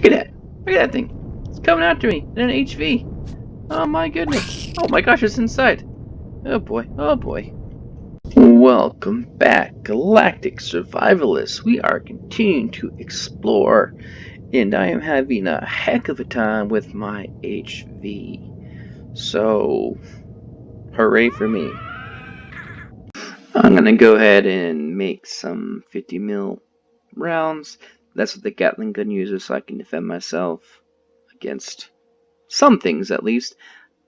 Look at that. Look at that thing. It's coming after me in an HV. Oh my goodness. Oh my gosh, it's inside. Oh boy. Oh boy. Welcome back, Galactic Survivalists. We are continuing to explore, and I am having a heck of a time with my HV. So, hooray for me. I'm gonna go ahead and make some 50 mil rounds. That's what the Gatling gun uses, so I can defend myself against some things at least.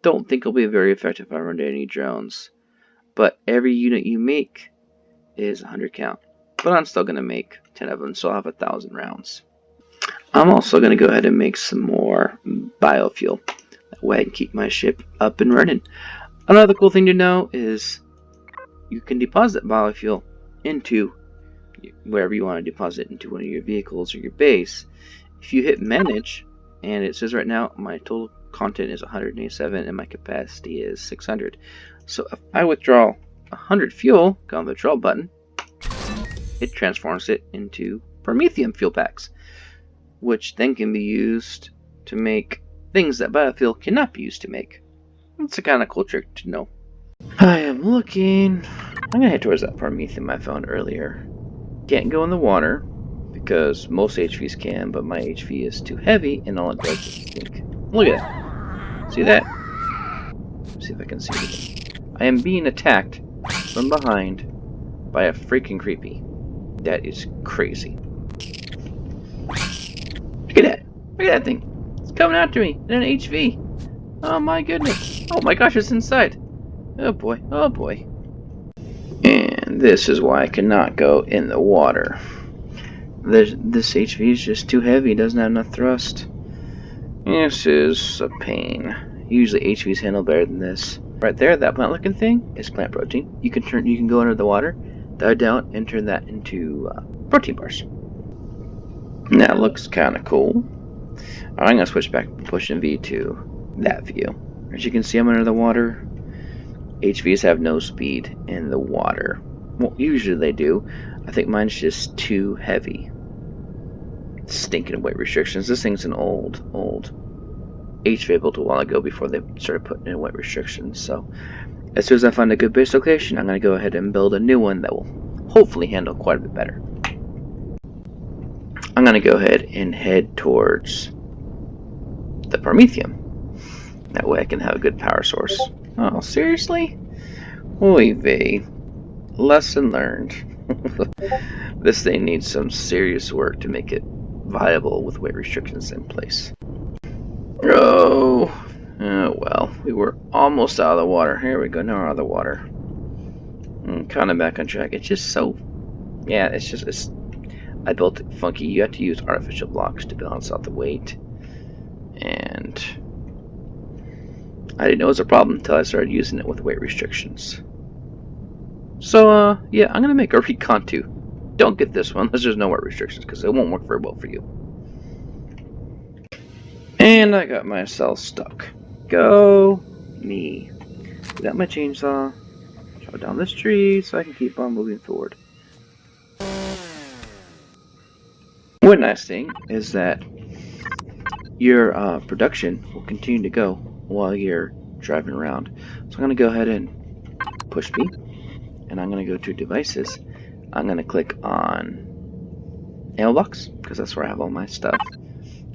Don't think it'll be very effective if I run into any drones. But every unit you make is 100 count. But I'm still gonna make 10 of them, so I'll have 1,000 rounds. I'm also gonna go ahead and make some more biofuel. That way I can keep my ship up and running. Another cool thing to know is you can deposit biofuel into wherever you want to deposit, into one of your vehicles or your base. If you hit manage, and it says right now my total content is 187 and my capacity is 600. So if I withdraw 100 fuel, go on the withdraw button, it transforms it into Promethium fuel packs, which then can be used to make things that biofuel cannot be used to make. It's a kind of cool trick to know. I am looking. I'm gonna head towards that Promethium I found earlier. Can't go in the water because most HVs can, but my HV is too heavy and all it does is sink. Look at that. See that? Let's see if I can see it. I am being attacked from behind by a freaking creepy. That is crazy. Look at that. Look at that thing. It's coming after me in an HV. Oh my goodness. Oh my gosh, it's inside. Oh boy. Oh boy. And this is why I cannot go in the water. This HV is just too heavy. It doesn't have enough thrust. This is a pain. Usually HVs handle better than this. Right there, that plant-looking thing is plant protein. You can go under the water, dive down, and turn that into protein bars. And that looks kind of cool. I'm gonna switch back from pushing V to that view. As you can see, I'm under the water. HVs have no speed in the water. Well, usually they do. I think mine's just too heavy. Stinking weight restrictions. This thing's an old HV built a while ago before they started putting in weight restrictions. So as soon as I find a good base location, I'm going to go ahead and build a new one that will hopefully handle quite a bit better. I'm going to go ahead and head towards the Promethium. That way I can have a good power source. Oh, seriously? Oy vey. Lesson learned. This thing needs some serious work to make it viable with weight restrictions in place. Oh well, we were almost out of the water. Here we go, now we're out of the water. Kind of back on track. It's just so, yeah, it's I built it funky. You have to use artificial blocks to balance out the weight, and I didn't know it was a problem until I started using it with weight restrictions. So yeah, I'm gonna make a recon too. Don't get this one unless there's no weight restrictions, because it won't work very well for you. And I got myself stuck. Go me. Got my chainsaw. Chop down this tree so I can keep on moving forward. One nice thing is that your production will continue to go while you're driving around. So I'm going to go ahead and push B, and I'm going to go to devices. I'm going to click on ammo box because that's where I have all my stuff.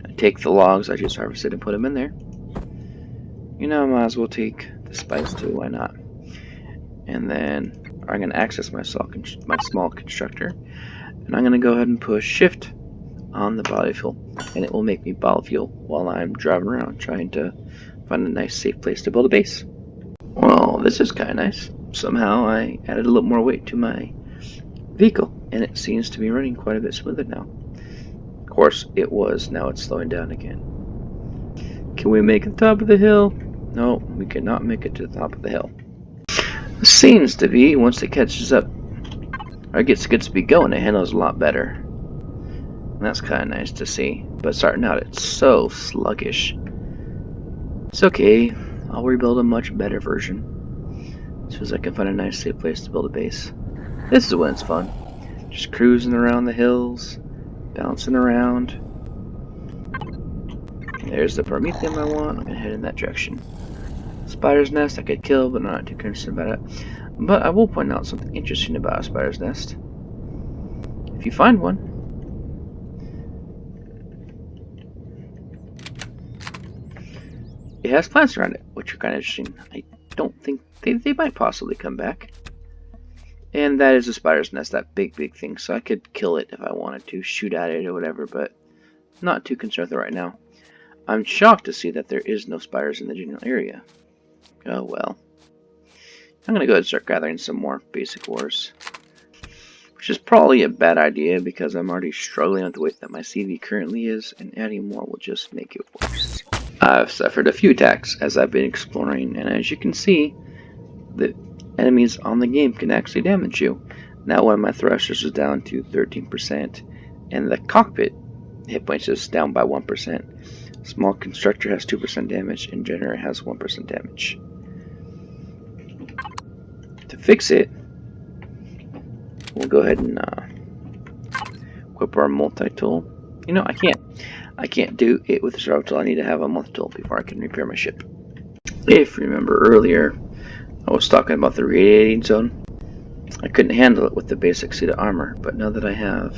I take the logs I just harvested and put them in there. You know, I might as well take the spice too, why not? And then I'm going to access my small constructor, and I'm going to go ahead and push shift on the biofuel, and it will make me biofuel while I'm driving around trying to find a nice safe place to build a base. Well, this is kind of nice. Somehow I added a little more weight to my vehicle, and it seems to be running quite a bit smoother now. Of course, now it's slowing down again. Can we make it to the top of the hill? No, we cannot make it to the top of the hill. It seems to be, once it catches up, or gets good speed going, it handles a lot better. And that's kind of nice to see. But starting out, it's so sluggish. It's okay. I'll rebuild a much better version as soon as I can find a nice safe place to build a base. This is when it's fun. Just cruising around the hills, bouncing around. There's the promethium I want. I'm gonna head in that direction. Spider's nest I could kill, but I'm not too concerned about it. But I will point out something interesting about a spider's nest. If you find one, it has plants around it, which are kind of interesting. I don't think they might possibly come back. And that is a spider's nest, that big thing. So I could kill it if I wanted to, shoot at it or whatever, but not too concerned with it right now. I'm shocked to see that there is no spiders in the general area. Oh well. I'm gonna go ahead and start gathering some more basic ores. Which is probably a bad idea because I'm already struggling with the weight that my CV currently is, and adding more will just make it worse. I've suffered a few attacks as I've been exploring, and as you can see, the enemies on the game can actually damage you. Now one of my thrusters is down to 13%, and the cockpit hit points is down by 1%. Small constructor has 2% damage, and generator has 1% damage. To fix it, we'll go ahead and equip our multi-tool. You know, I can't do it with the survival tool. I need to have a multi-tool before I can repair my ship. If you remember earlier, I was talking about the radiating zone. I couldn't handle it with the basic suit of armor, but now that I have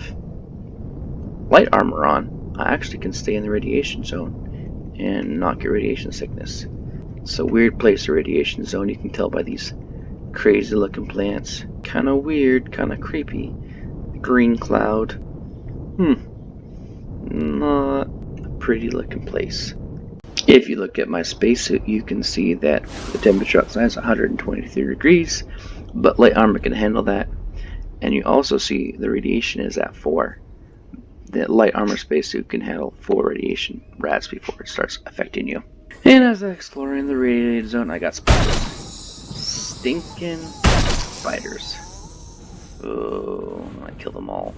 light armor on, I actually can stay in the radiation zone and not get radiation sickness. It's a weird place, the radiation zone. You can tell by these crazy looking plants. Kind of weird, kind of creepy. Green cloud. Not a pretty looking place. If you look at my spacesuit, you can see that the temperature outside is 123 degrees, but light armor can handle that. And you also see the radiation is at 4. The light armor spacesuit can handle 4 radiation rads before it starts affecting you. And as I explore in the radiated zone, I got spiders. Stinking spiders. Oh, I killed them all.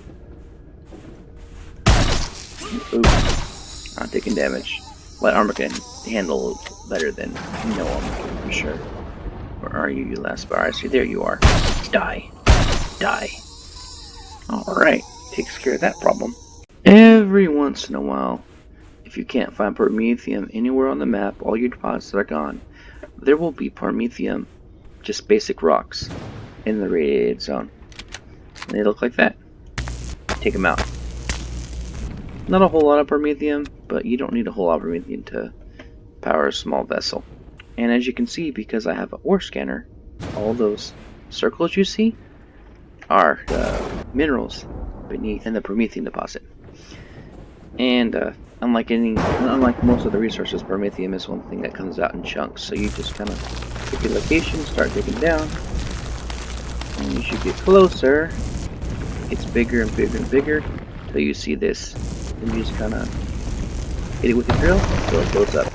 Ooh, not taking damage. Light armor can handle better than no armor, for sure. Where are you, you last spider? I see, there you are. Die. Die. Alright, takes care of that problem. Every once in a while, if you can't find promethium anywhere on the map, all your deposits are gone, there will be promethium, just basic rocks, in the radiated zone. And they look like that. Take them out. Not a whole lot of promethium, but you don't need a whole lot of promethium to power a small vessel. And as you can see, because I have an ore scanner, all those circles you see are minerals beneath in the promethium deposit. And unlike most of the resources, promethium is one thing that comes out in chunks. So you just kind of pick your location, start digging down, and you should get closer. It's bigger and bigger and bigger until you see this. And you just kind of hit it with your drill until it blows up.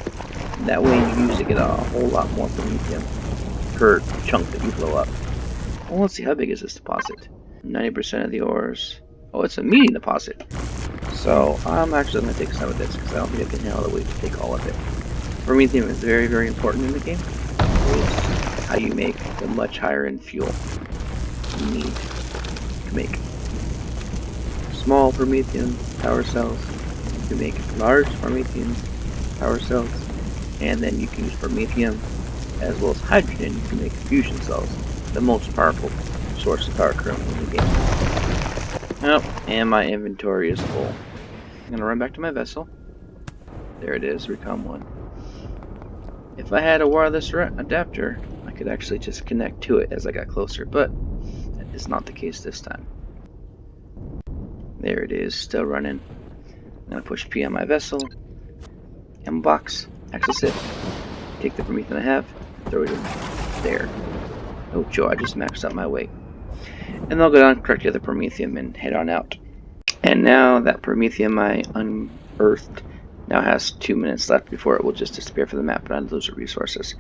And that way you usually get a whole lot more promethium per chunk that you blow up. Well, let's see, how big is this deposit? 90% of the ores. Oh, it's a medium deposit. So I'm actually going to take some of this because I don't think I can handle the weight to take all of it. Promethium is very important in the game. It's how you make the much higher end fuel you need to make small promethium power cells. You can make large promethium power cells, and then you can use promethium as well as hydrogen. You can make fusion cells, the most powerful source of power currently in the game. Oh, and my inventory is full. I'm gonna run back to my vessel. There it is, Recon 1. If I had a wireless adapter, I could actually just connect to it as I got closer, but that is not the case this time. There it is, still running. I'm gonna push P on my vessel. M box, access it. Take the promethium I have, throw it in there. Oh, Joe, I just maxed out my weight. And I'll go down, collect the other promethium, and head on out. And now that promethium I unearthed now has 2 minutes left before it will just disappear from the map and I lose the resources.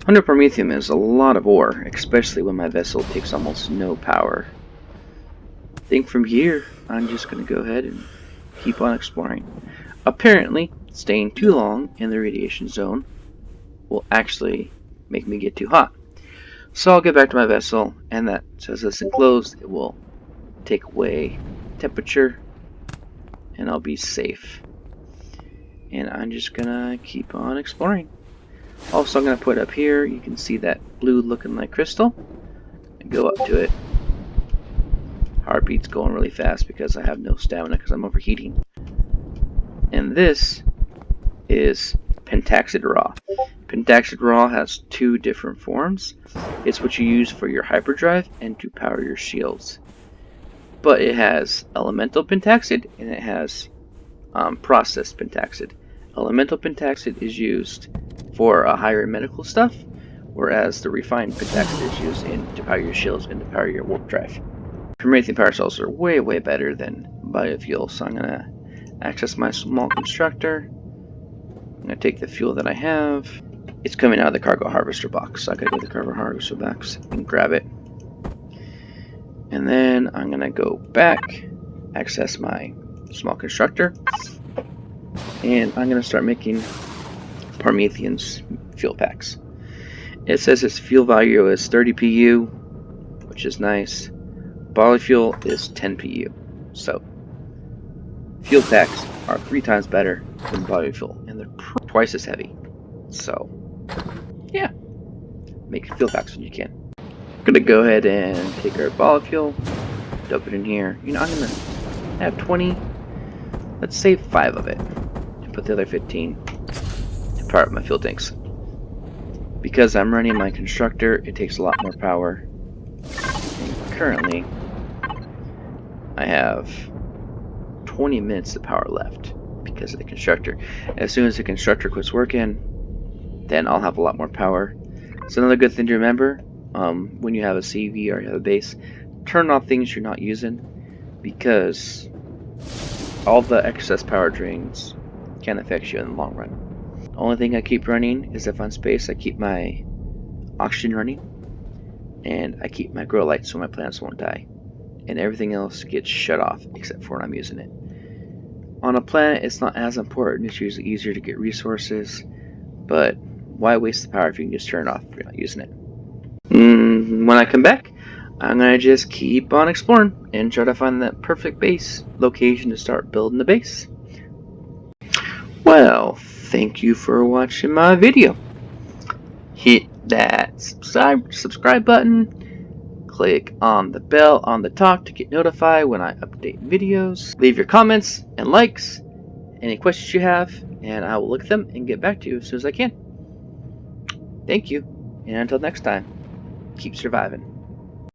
100 promethium is a lot of ore, especially when my vessel takes almost no power. I think from here, I'm just going to go ahead and keep on exploring. Apparently, staying too long in the radiation zone will actually make me get too hot. So I'll get back to my vessel, and that says it's enclosed. It will take away temperature, and I'll be safe. and I'm just gonna keep on exploring. Also, I'm gonna put up here, you can see that blue looking like crystal, and go up to it. Heartbeat's going really fast because I have no stamina because I'm overheating. And this is Pentaxid Raw. Pentaxid Raw has two different forms. It's what you use for your hyperdrive and to power your shields. But it has Elemental Pentaxid and it has Processed Pentaxid. Elemental Pentaxid is used for higher medical stuff, whereas the Refined Pentaxid is used to power your shields and to power your warp drive. Promethean power cells are way better than biofuel, so I'm going to access my small constructor. I'm going to take the fuel that I have. It's coming out of the cargo harvester box, so I gotta go to the cargo harvester box and grab it. And then I'm going to go back, access my small constructor, and I'm going to start making Promethean's fuel packs. It says its fuel value is 30 PU, which is nice. Biofuel is 10 PU, so fuel packs are 3 times better than biofuel, and they're twice as heavy. So, yeah, make fuel packs when you can. I'm gonna go ahead and take our biofuel, dump it in here. You know, I'm gonna have 20. Let's save 5 of it, and put the other 15 to power up my fuel tanks. Because I'm running my constructor, it takes a lot more power. And currently, I have 20 minutes of power left because of the constructor. As soon as the constructor quits working, then I'll have a lot more power. It's another good thing to remember when you have a CV or you have a base, turn off things you're not using, because all the excess power drains can affect you in the long run. The only thing I keep running is if on space I keep my oxygen running and I keep my grow light so my plants won't die, and everything else gets shut off except for when I'm using it. On a planet, it's not as important. It's usually easier to get resources, but why waste the power if you can just turn it off if you're not using it? When I come back, I'm going to just keep on exploring and try to find that perfect base location to start building the base. Well, thank you for watching my video. Hit that subscribe button. Click on the bell on the top to get notified when I update videos. Leave your comments and likes, any questions you have, and I will look at them and get back to you as soon as I can. Thank you, and until next time, keep surviving.